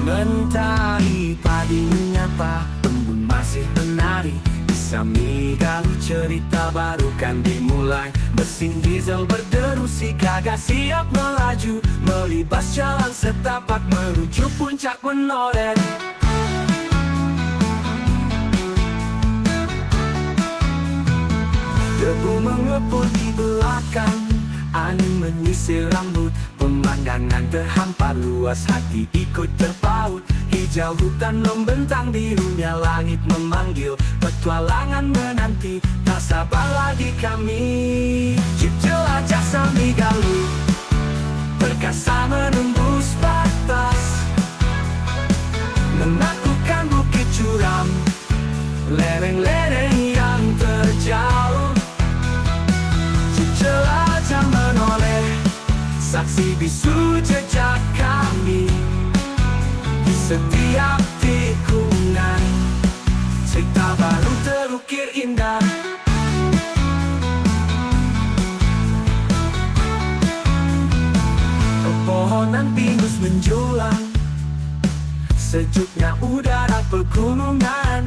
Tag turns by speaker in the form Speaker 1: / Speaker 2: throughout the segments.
Speaker 1: Mentari padi menyapa, embun masih menari. Di Samigalu cerita baru kan dimulai. Mesin diesel berderu, si gagah siap melaju. Melibas jalan setapak menuju puncak Menoret. Debu mengepul di belakang, angin menyisir rambut. Pemandangan terhampar luas, hati ikut terpaut. Hijau hutan membentang, birunya langit memanggil. Petualangan menanti, tak sabar lagi kami. Jeep jelajah Samigalu, perkasa menembus batas. Menaklukkan bukit curam, lereng-lereng yang terjauh. Jeep jelajah menoleh, saksi bisu jejak kami. Di setiap tikungan, cerita baru terukir indah. Pepohonan pinus menjulang, sejuknya udara pegunungan.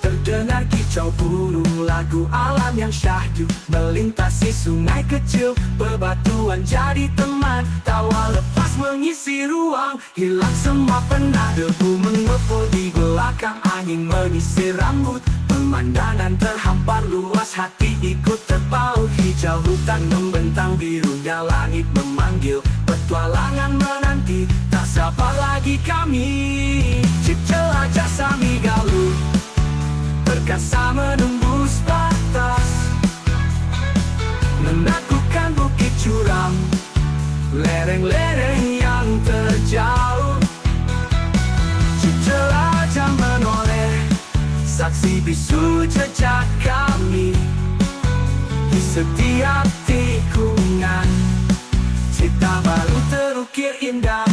Speaker 1: Terdengar kicau burung, lagu alam yang syahdu. Melintasi sungai kecil, bebatuan jadi teman. Tawa lepas mengisi ruang, hilang semua penat. Debu mengepul di belakang, angin menyisir rambut. Pemandangan terhampar luas, hati ikut terpaut. Hijau hutan membentang, birunya langit memanggil. Petualangan menanti, tak sabar lagi kami. Jeep jelajah Samigalu, perkasa menembus batas. Menaklukkan bukit curam, lereng-lereng yang terjauh. Jeep jelajah menoleh, saksi bisu jejak kami. Di setiap tikungan, cerita baru terukir indah.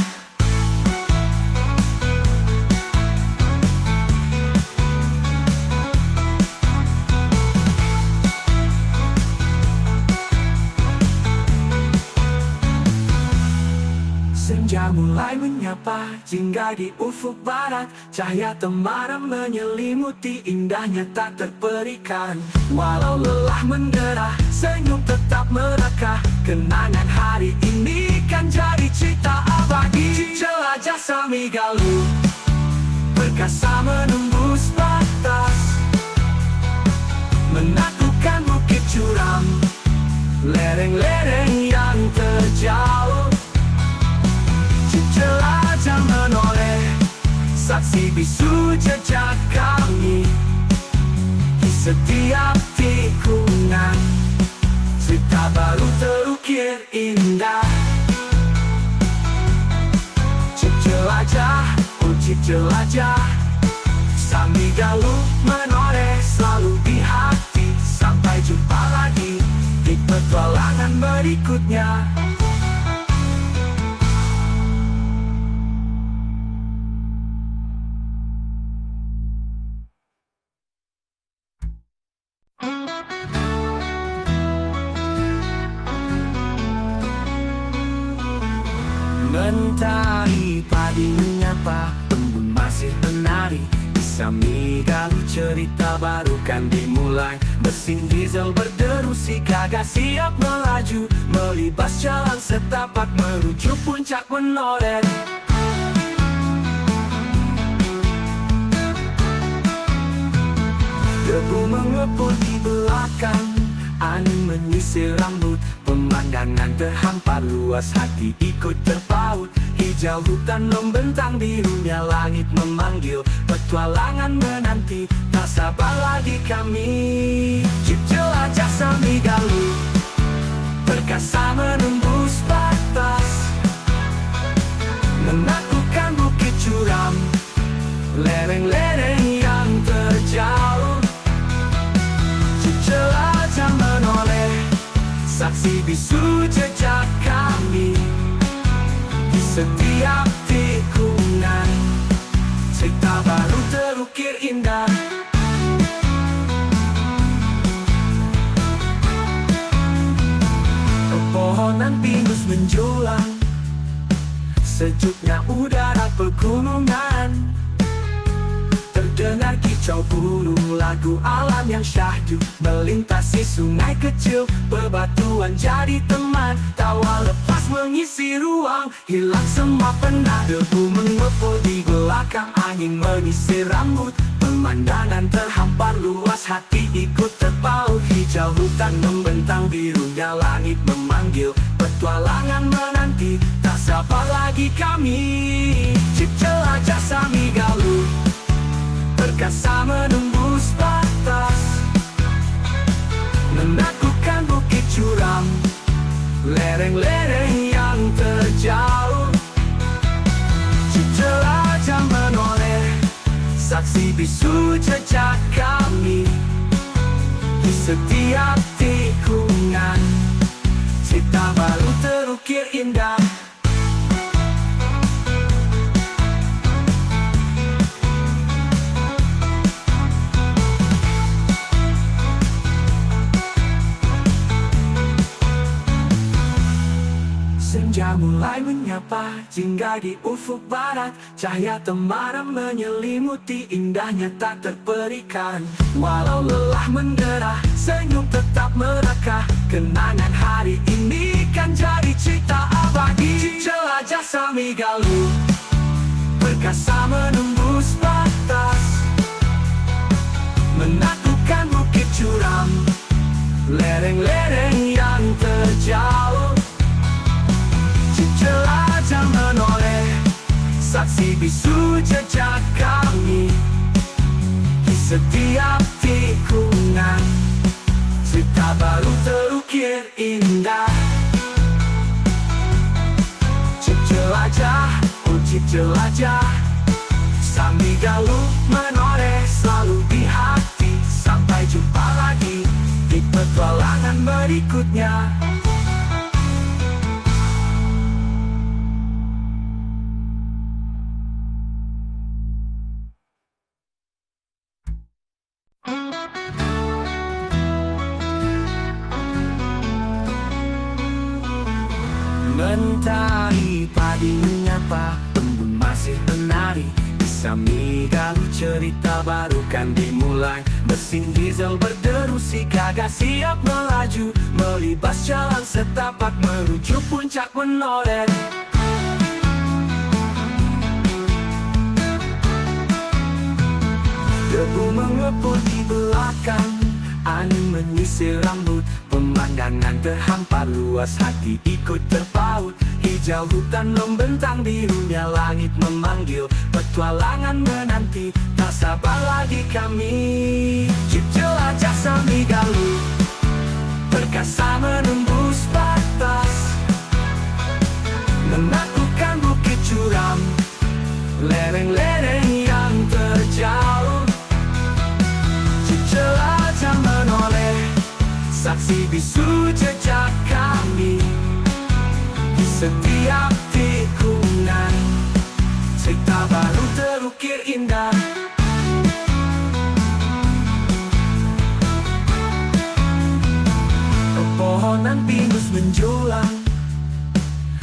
Speaker 1: Senja mulai menyapa, jingga di ufuk barat. Cahaya temaram menyelimuti, indahnya tak terperikan. Walau lelah mendera, senyum tetap merekah. Kenangan hari ini kan jadi cerita abadi. Jelajah Samigalu, perkasa menembus batas. Menaklukkan bukit curam, lereng-lereng yang terjauh. Jelajah menoleh, saksi bisu jejak kami. Di setiap tikungan, cerita baru terukir indah. Jeep jelajah, oh jeep jelajah, Samigalu menoleh selalu di hati. Sampai jumpa lagi di petualangan berikutnya. Mentari padi menyapa, embun masih menari. Di Samigalu cerita baru kan dimulai. Mesin diesel berderu, si gagah siap melaju. Melibas jalan setapak menuju puncak Menoret. Debu mengepul di belakang, angin menyisir rambut. Pemandangan terhampar luas, hati ikut terpaut. Hijau hutan membentang, birunya langit memanggil. Petualangan menanti, tak sabar lagi kami. Jeep jelajah Samigalu, perkasa menembus batas. Menaklukkan bukit curam, lereng-lereng yang terjauh. Jeep jelajah menoleh, saksi bisu jejak kami. Di setiap tikungan, cerita baru terukir indah. Pepohonan pinus menjulang, Sejuknya udara pegunungan, terdengar kicau burung, lagu alam yang syahdu melintasi sungai kecil. Bebatuan jadi teman, tawa lepas mengisi ruang. Hilang semua penat, debu mengepul di belakang, angin menyisir rambut. Pemandangan terhampar luas, hati ikut terpaut. Hijau hutan membentang, birunya langit memanggil. Petualangan menanti, tak sabar lagi kami. Cip jelajah Samigalu, perkasa menembus batas, menaklukkan bukit curam, lereng-lereng yang terjauh. Cip jelajah menoleh, saksi bisu jejak kami di setiap tikungan. Cerita baru terukir indah, senja mulai menyapa, jingga di ufuk barat. Cahaya temaram menyelimuti, indahnya tak terperikan. Walau lelah mendera, senyum tetap merekah. Kenangan hari ini kan jadi cerita abadi. Jelajah Samigalu, perkasa menembus batas, menaklukkan bukit curam, lereng-lereng yang terjauh. Jelajah menoleh, saksi bisu jejak kami di setiap tikungan. Cerita baru terukir indah. Cip jelajah, oh cip jelajah, Samigalu menoleh selalu di hati. Sampai jumpa lagi di petualangan berikutnya. Mentari padi menyapa, embun masih menari. Di Samigalu cerita baru kan dimulai. Mesin diesel berderu, si gagah siap melaju. Melibas jalan setapak menuju puncak Menoreh. Debu mengepul di belakang, angin menyisir rambut. Pemandangan terhampar luas, hati ikut terpaut. Hijau hutan membentang, birunya langit memanggil. Petualangan menanti, tak sabar lagi kami. Cip jelajah Samigalu, perkasa menembus batas, menaklukkan bukit curam, lereng-lereng yang terjauh. Cip jelajah menoleh, saksi bisu jejak kami di setiap tikungan. Cerita baru terukir indah. Pepohonan pinus menjulang,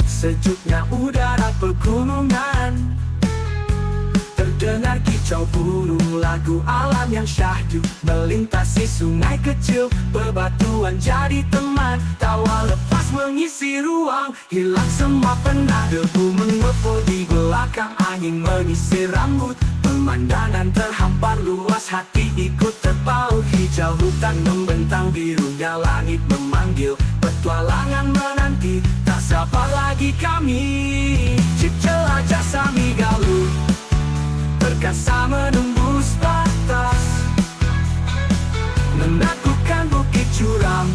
Speaker 1: sejuknya udara pegunungan. Terdengar kicau burung, lagu alam yang syahdu melintasi sungai kecil. Bebatuan jadi teman, tawa lepas mengisi ruang. Hilang semua penat, debu mengepul di belakang, angin menyisir rambut. Pemandangan terhampar luas, hati ikut terpaut. Hijau hutan membentang, birunya langit memanggil. Petualangan menanti, tak sabar lagi kami. Cip jelajah Samigalu, perkasa menembus batas, menaklukkan bukit curam,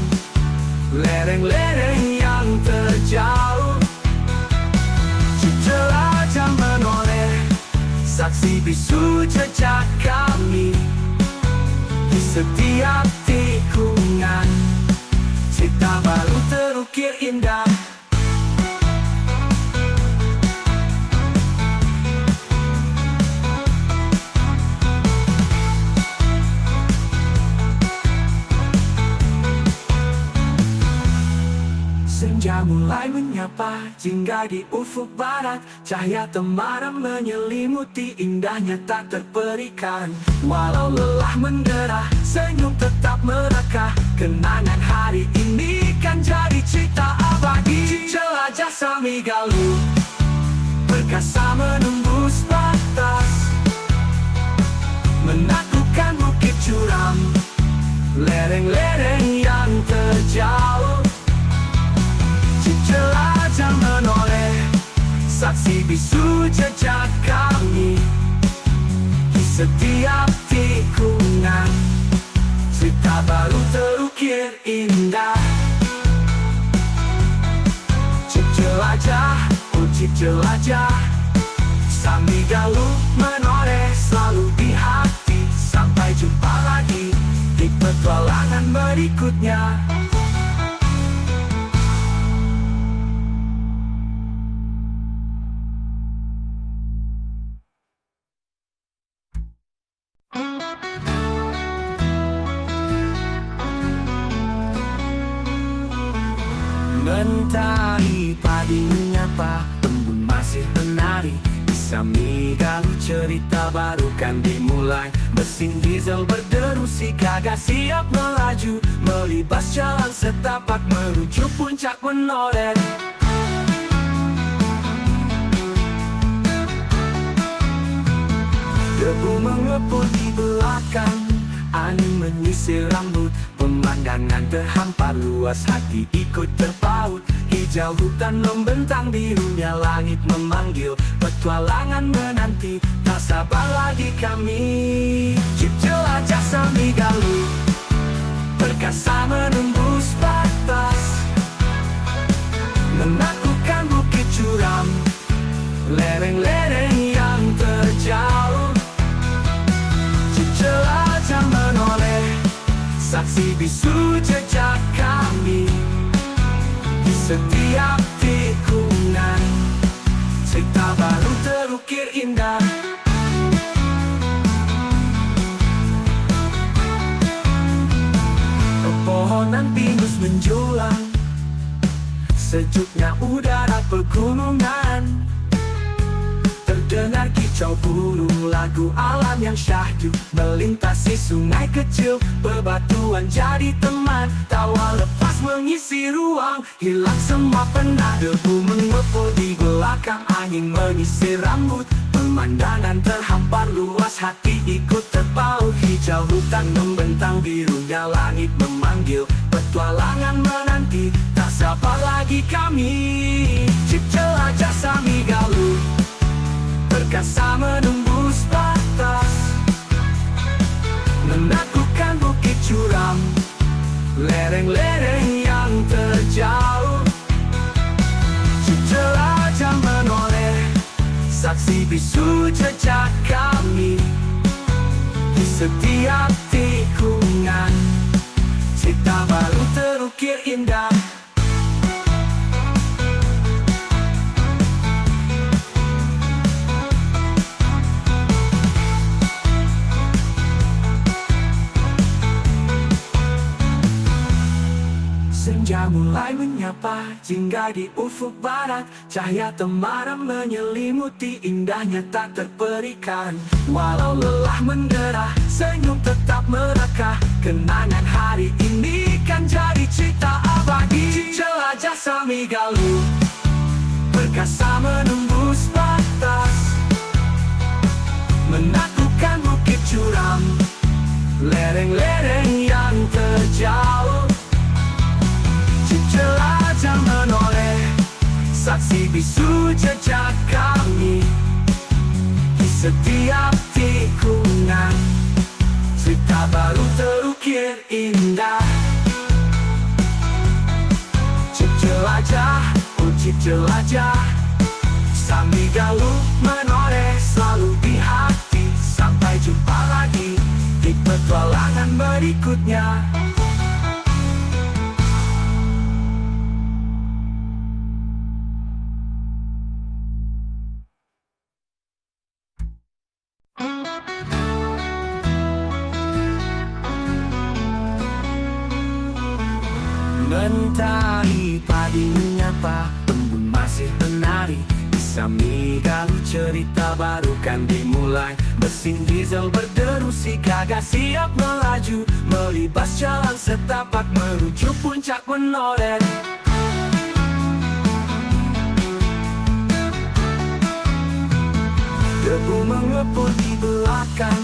Speaker 1: lereng-lereng yang terjauh. Cip jelajah menoleh, saksi bisu jejak kami di setiap tikungan. Cerita baru terukir indah. Senja mulai menyapa, jingga di ufuk barat. Cahaya temaram menyelimuti, indahnya tak terperikan. Walau lelah mendera, senyum tetap merekah. Kenangan hari ini kan jadi cerita abadi. Jelajah sambil galuh, perkasa menembus batas, menaklukkan bukit curam, lereng-lereng yang terjauh. Jelajah menoleh, saksi bisu jejak kami di setiap tikungan. Cerita baru terukir indah. Cip jelajah, oh cip jelajah, sambil galuh menoleh selalu di hati. Sampai jumpa lagi di petualangan berikutnya. Mentari padi menyapa, embun masih menari. Sambil galuh cerita baru kan dimulai. Mesin diesel berderu, si gagah siap melaju, melibas jalan setapak menuju puncak menoleh. Debu mengepul di belakang, angin menyisir rambut. Pemandangan terhampar luas, hati ikut terpaut. Hijau hutan membentang, birunya langit memanggil. Petualangan menanti, tak sabar lagi kami. Cip jelajah sambil galuh, perkasa menembus batas, menaklukkan bukit curam, lereng-lereng yang terjauh. Cip jelajah menoleh, saksi bisu jejak kami di setiap tikungan. Cerita baru terukir indah. Pepohonan pinus menjulang, sejuknya udara pegunungan. Terdengar kicau burung, lagu alam yang syahdu, melintasi sungai kecil, bebatuan jadi teman. Tawa lepas mengisi ruang, hilang semua penat. Debu mengepul di belakang, angin menyisir rambut. Pemandangan terhampar luas, hati ikut terpaut. Hijau hutan membentang, birunya langit memanggil. Petualangan menanti, tak sabar lagi kami. Cip jelajah sambil galuh, perkasa menembus batas, menaklukkan bukit curam, lereng-lereng yang terjauh. Cip jelajah menoleh, saksi bisu jejak kami di setiap tikungan. Cerita baru terukir indah. Senja mulai menyapa, jingga di ufuk barat. Cahaya temaram menyelimuti, indahnya tak terperikan. Walau lelah mendera, senyum tetap merekah. Kenangan hari ini kan jadi cerita abadi. Jelajah sambil galuh, perkasa menembus batas, menaklukkan bukit curam, lereng-lereng yang terjauh. Jelajah menoleh, saksi bisu jejak kami di setiap tikungan. Cerita baru terukir indah. Cip jelajah, oh cip jelajah, sambil galuh menoleh selalu di hati. Sampai jumpa lagi di petualangan berikutnya. Mentari padi menyapa, embun masih menari. Sami galuh cerita baru kan dimulai. Mesin diesel berderu si gagah siap melaju. Melibas jalan setapak menuju puncak Menoren. Debu mengepul di belakang,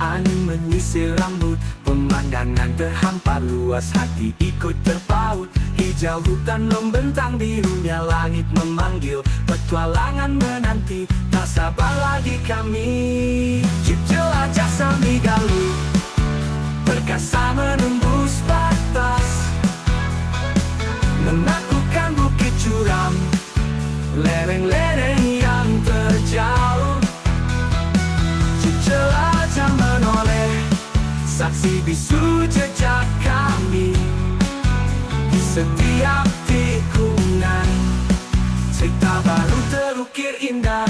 Speaker 1: angin menyisir rambut. Pemandangan terhampar luas, hati ikut terpaut. Hijau hutan membentang, birunya langit memanggil. Petualangan menanti, tak sabar lagi kami. Jeep jelajah sambil galuh, perkasa menembus batas. Menaklukkan bukit curam, lereng-lereng yang terjauh. Jeep jelajah menoleh, saksi bisu jejak kami. Di setiap tikungan, cerita baru terukir indah.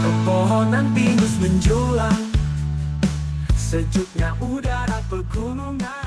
Speaker 1: Pepohonan pinus menjulang, sejuknya udara pegunungan.